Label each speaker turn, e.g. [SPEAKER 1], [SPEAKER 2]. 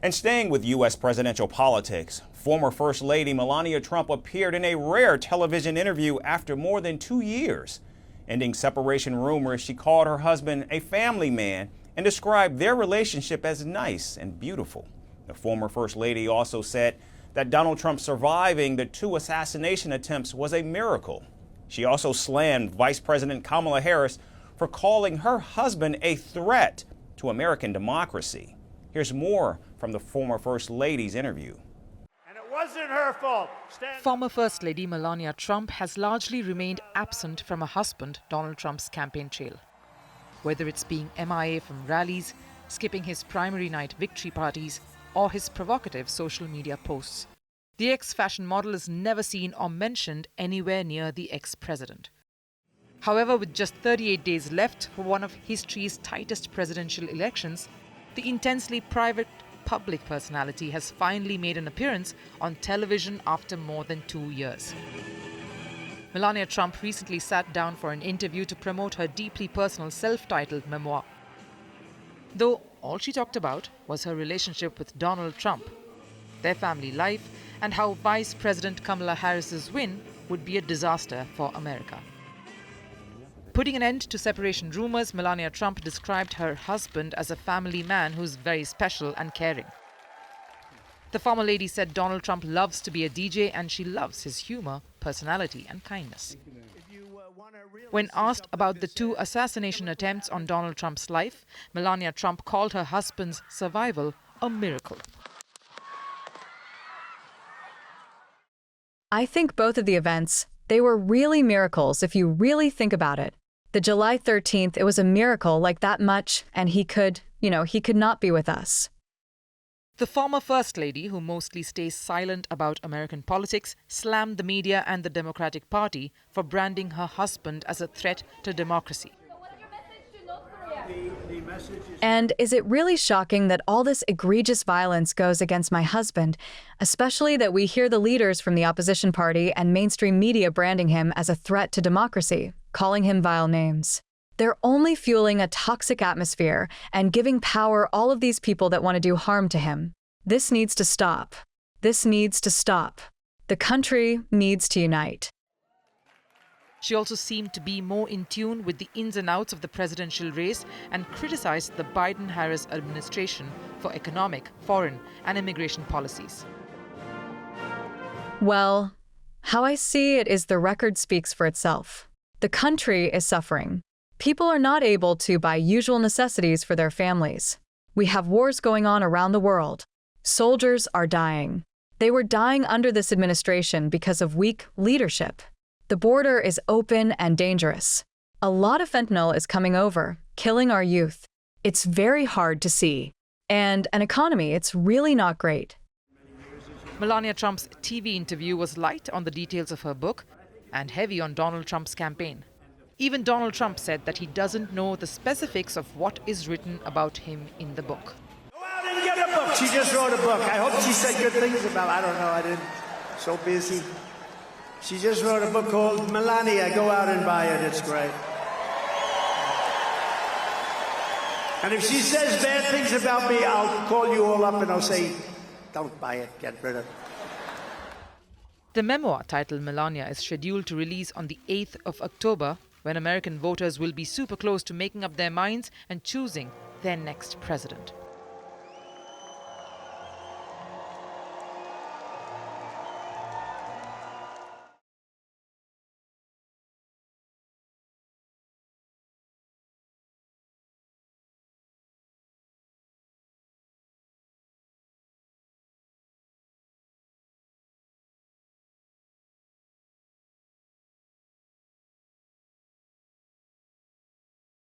[SPEAKER 1] And staying with U.S. presidential politics, former First Lady Melania Trump appeared in a rare television interview after more than 2 years. Ending separation rumors, she called her husband a family man and described their relationship as nice and beautiful. The former First Lady also said that Donald Trump surviving the 2 assassination attempts was a miracle. She also slammed Vice President Kamala Harris for calling her husband a threat to American democracy. Here's more from the former First Lady's interview.
[SPEAKER 2] And it wasn't her fault.
[SPEAKER 3] Former First Lady Melania Trump has largely remained absent from her husband, Donald Trump's campaign trail. Whether it's being MIA from rallies, skipping his primary night victory parties, or his provocative social media posts, the ex-fashion model is never seen or mentioned anywhere near the ex-president. However, with just 38 days left for one of history's tightest presidential elections, the intensely private public personality has finally made an appearance on television after more than 2 years. Melania Trump recently sat down for an interview to promote her deeply personal self-titled memoir. Though all she talked about was her relationship with Donald Trump, their family life, and how Vice President Kamala Harris's win would be a disaster for America. Putting an end to separation rumors, Melania Trump described her husband as a family man who's very special and caring. The former lady said Donald Trump loves to be a DJ and she loves his humor, personality, and kindness. When asked about the 2 assassination attempts on Donald Trump's life, Melania Trump called her husband's survival a miracle.
[SPEAKER 4] I think both of the events, they were really miracles if you really think about it. The July 13th, it was a miracle like that much, and he could not be with us.
[SPEAKER 3] The former First Lady, who mostly stays silent about American politics, slammed the media and the Democratic Party for branding her husband as a threat to democracy.
[SPEAKER 4] And is it really shocking that all this egregious violence goes against my husband, especially that we hear the leaders from the opposition party and mainstream media branding him as a threat to democracy, calling him vile names? They're only fueling a toxic atmosphere and giving power all of these people that want to do harm to him. This needs to stop. This needs to stop. The country needs to unite.
[SPEAKER 3] She also seemed to be more in tune with the ins and outs of the presidential race and criticized the Biden-Harris administration for economic, foreign, and immigration policies.
[SPEAKER 4] Well, how I see it is the record speaks for itself. The country is suffering. People are not able to buy usual necessities for their families. We have wars going on around the world. Soldiers are dying. They were dying under this administration because of weak leadership. The border is open and dangerous. A lot of fentanyl is coming over, killing our youth. It's very hard to see. And an economy, it's really not great.
[SPEAKER 3] Melania Trump's TV interview was light on the details of her book and heavy on Donald Trump's campaign. Even Donald Trump said that he doesn't know the specifics of what is written about him in the book.
[SPEAKER 2] Go out and get a book. She just wrote a book. I hope she said good things about it. I don't know. I didn't. So busy. She just wrote a book called Melania. Go out and buy it. It's great. And if she says bad things about me, I'll call you all up and I'll say, don't buy it. Get rid of it.
[SPEAKER 3] The memoir titled Melania is scheduled to release on the 8th of October, when American voters will be super close to making up their minds and choosing their next president.